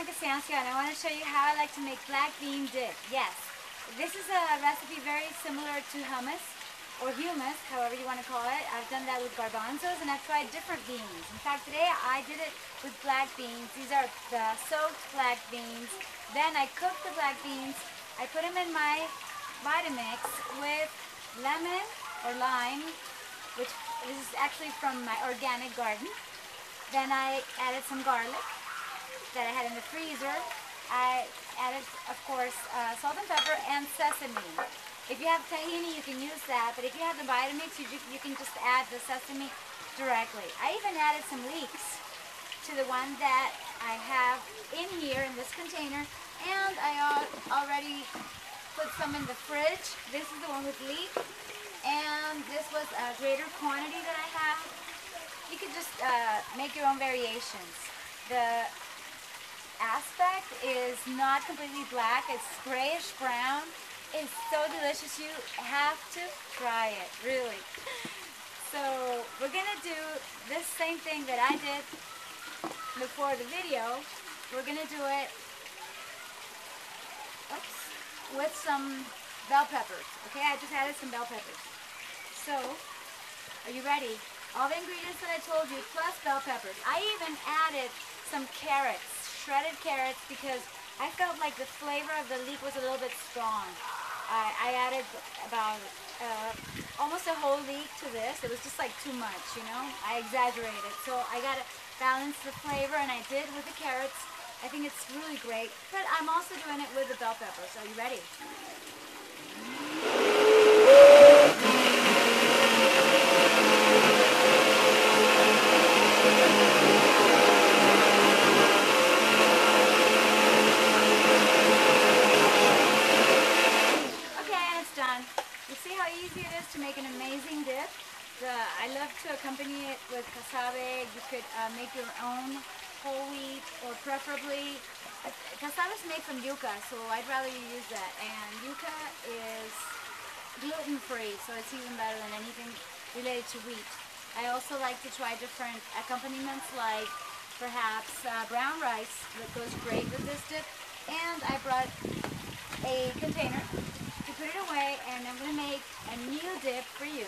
Sancio, and I want to show you how I like to make black bean dip. Yes, this is a recipe very similar to hummus or humus, however you want to call it. I've done that with garbanzos and I've tried different beans. In fact, today I did it with black beans. These are the soaked black beans. Then I cooked the black beans. I put them in my Vitamix with lemon or lime, which is actually from my organic garden. Then I added some garlic that I had in the freezer. I added, of course, salt and pepper and sesame. If you have tahini, you can use that, but if you have the Vitamix, you can just add the sesame directly. I even added some leeks to the one that I have in here in this container, and I already put some in the fridge. This is the one with leek, and this was a greater quantity that I have. You could just make your own variations. The aspect is not completely black, it's grayish brown. It's so delicious, you have to try it, really. So we're gonna do this same thing that I did before the video. We're gonna do it with some bell peppers. Okay, I just added some bell peppers. So, are you ready? All the ingredients that I told you, plus bell peppers. I even added some carrots, shredded carrots, because I felt like the flavor of the leek was a little bit strong. I added about almost a whole leek to this. It was just like too much, you know. I exaggerated. So I got to balance the flavor, and I did with the carrots. I think it's really great. But I'm also doing it with the bell peppers. Are you ready? Easy it is to make an amazing dip. I love to accompany it with cassave. You could make your own whole wheat, or preferably cassave is made from yuca, so I'd rather you use that. And yuca is gluten-free, so it's even better than anything related to wheat. I also like to try different accompaniments, like perhaps brown rice that goes great with this dip. And I brought a container to put it away, and I'm going to make a new dip for you,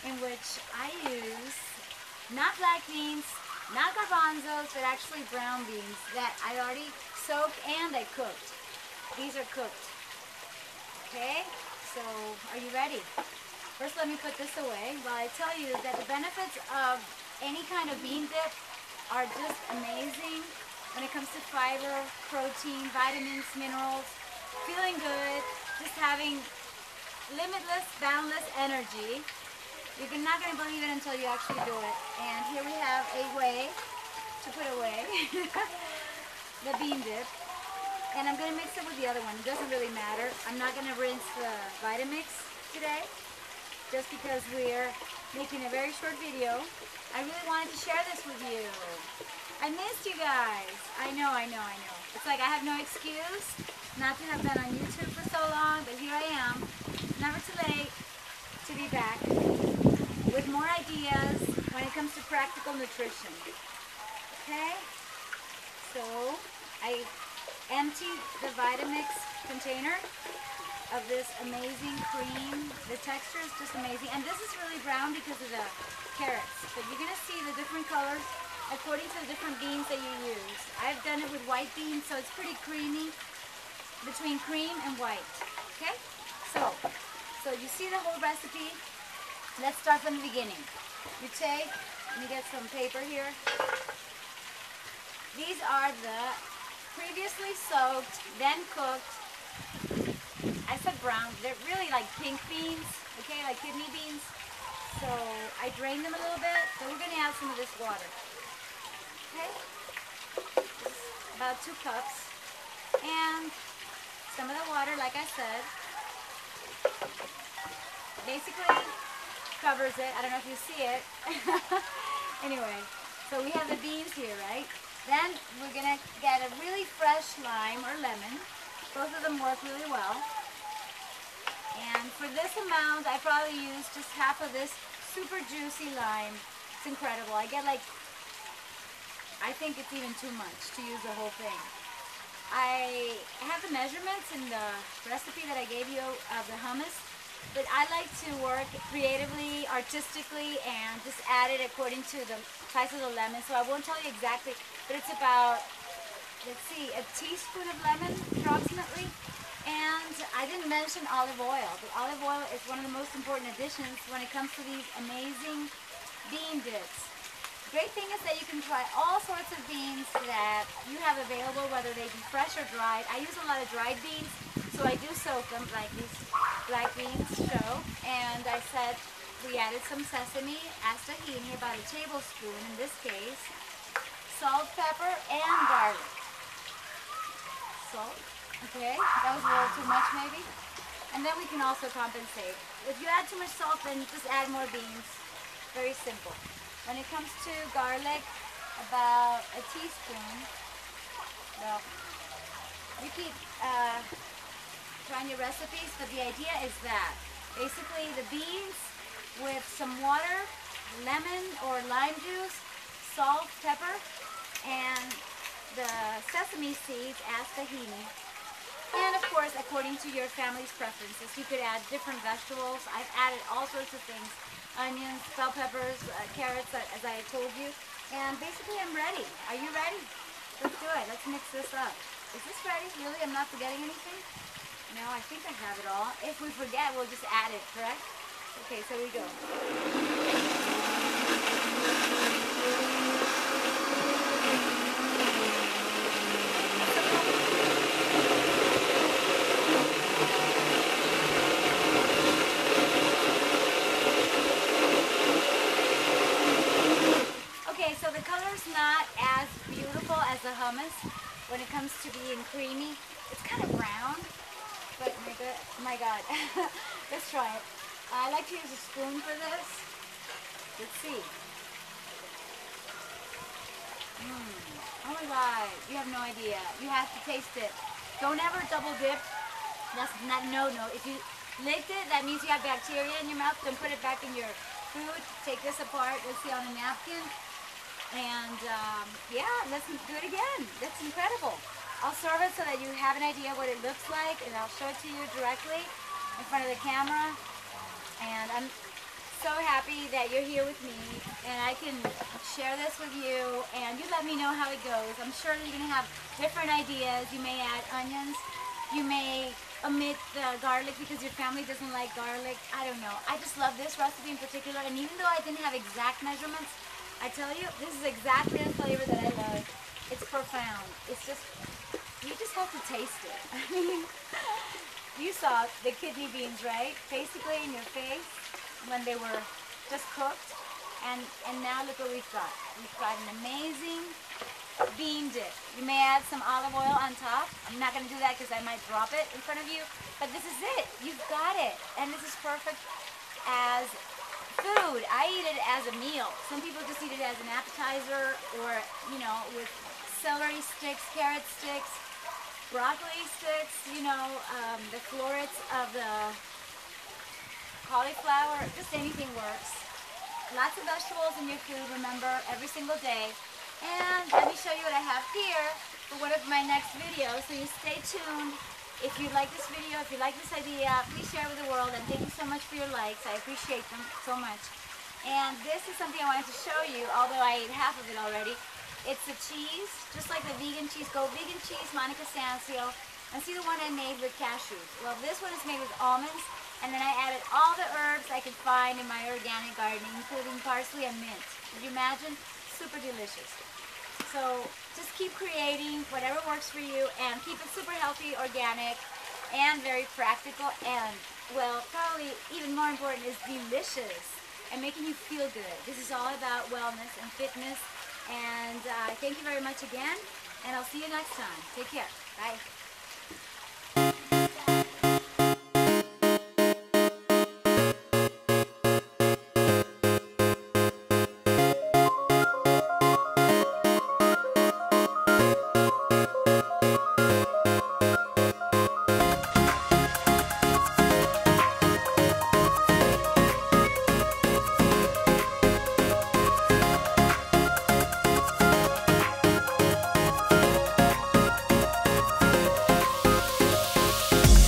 in which I use not black beans, not garbanzos, but actually brown beans that I already soaked and I cooked. These are cooked. Okay, so are you ready? First, let me put this away while I tell you that the benefits of any kind of bean dip are just amazing when it comes to fiber, protein, vitamins, minerals, feeling good, just having limitless, boundless energy. You're not going to believe it until you actually do it. And here we have a way to put away the bean dip. And I'm going to mix it with the other one. It doesn't really matter. I'm not going to rinse the Vitamix today, just because we're making a very short video. I really wanted to share this with you. I missed you guys. I know. It's like I have no excuse not to have been on YouTube for so long, but here I am. Never too late to be back with more ideas when it comes to practical nutrition. Okay? So, I emptied the Vitamix container of this amazing cream. The texture is just amazing. And this is really brown because of the carrots. But you're going to see the different colors according to the different beans that you use. I've done it with white beans, so it's pretty creamy, between cream and white. Okay? So you see the whole recipe. Let's start from the beginning. You take, let me get some paper here. These are the previously soaked, then cooked, I said brown, they're really like pink beans, okay, like kidney beans. So I drained them a little bit, so we're going to add some of this water. Okay? About 2 cups. And some of the water, like I said, basically covers it. I don't know if you see it. Anyway, so we have the beans here, right? Then we're going to get a really fresh lime or lemon. Both of them work really well. And for this amount, I probably use just half of this super juicy lime. It's incredible. I get like, I think it's even too much to use the whole thing. I have the measurements in the recipe that I gave you of the hummus, but I like to work creatively, artistically, and just add it according to the size of the lemon. So I won't tell you exactly, but it's about, let's see, a teaspoon of lemon approximately. And I didn't mention olive oil, but olive oil is one of the most important additions when it comes to these amazing bean dips. Great thing is that you can try all sorts of beans that you have available, whether they be fresh or dried. I use a lot of dried beans, so I do soak them like these black beans show. And I said we added some sesame as tahini, about a tablespoon in this case, salt, pepper, and garlic. Salt. Okay, that was a little too much maybe. And then we can also compensate. If you add too much salt, then just add more beans. Very simple. When it comes to garlic, about a teaspoon. Well, you keep trying your recipes, but the idea is that basically the beans with some water, lemon or lime juice, salt, pepper, and the sesame seeds as tahini. And of course, according to your family's preferences, you could add different vegetables. I've added all sorts of things. Onions, bell peppers, carrots, as I told you. And basically I'm ready. Are you ready? Let's do it. Let's mix this up. Is this ready? Really? I'm not forgetting anything? No, I think I have it all. If we forget, we'll just add it, correct? Okay, so we go. So the color's not as beautiful as the hummus when it comes to being creamy. It's kind of brown, but my God, let's try it. I like to use a spoon for this. Let's see. Oh my God, you have no idea. You have to taste it. Don't ever double dip. That's not no. If you licked it, that means you have bacteria in your mouth. Don't put it back in your food. Take this apart. Let's see on a napkin. And yeah, let's do it again. That's incredible. I'll serve it so that you have an idea what it looks like, and I'll show it to you directly in front of the camera. And I'm so happy that you're here with me, and I can share this with you, and you let me know how it goes. I'm sure that you're going to have different ideas. You may add onions. You may omit the garlic because your family doesn't like garlic. I don't know. I just love this recipe in particular, and even though I didn't have exact measurements, I tell you, this is exactly the flavor that I love. It's profound. It's just, you just have to taste it. I mean, you saw the kidney beans, right? Basically in your face when they were just cooked. And now look what we've got. We've got an amazing bean dip. You may add some olive oil on top. I'm not going to do that because I might drop it in front of you. But this is it. You've got it. And this is perfect as food. I eat it as a meal. Some people just eat it as an appetizer, or, you know, with celery sticks, carrot sticks, broccoli sticks, you know, the florets of the cauliflower. Just anything works. Lots of vegetables in your food, remember, every single day. And let me show you what I have here for one of my next videos, so you stay tuned. If you like this video, if you like this idea, please share it with the world, and thank you so much for your likes. I appreciate them so much. And this is something I wanted to show you, although I ate half of it already. It's a cheese, just like the vegan cheese. Go vegan cheese, Monica Sancio. And see the one I made with cashews. Well, this one is made with almonds, and then I added all the herbs I could find in my organic gardening, including parsley and mint. Could you imagine? Super delicious. So just keep creating whatever works for you, and keep it super healthy, organic, and very practical, and, well, probably even more important is delicious and making you feel good. This is all about wellness and fitness. And thank you very much again, and I'll see you next time. Take care. Bye.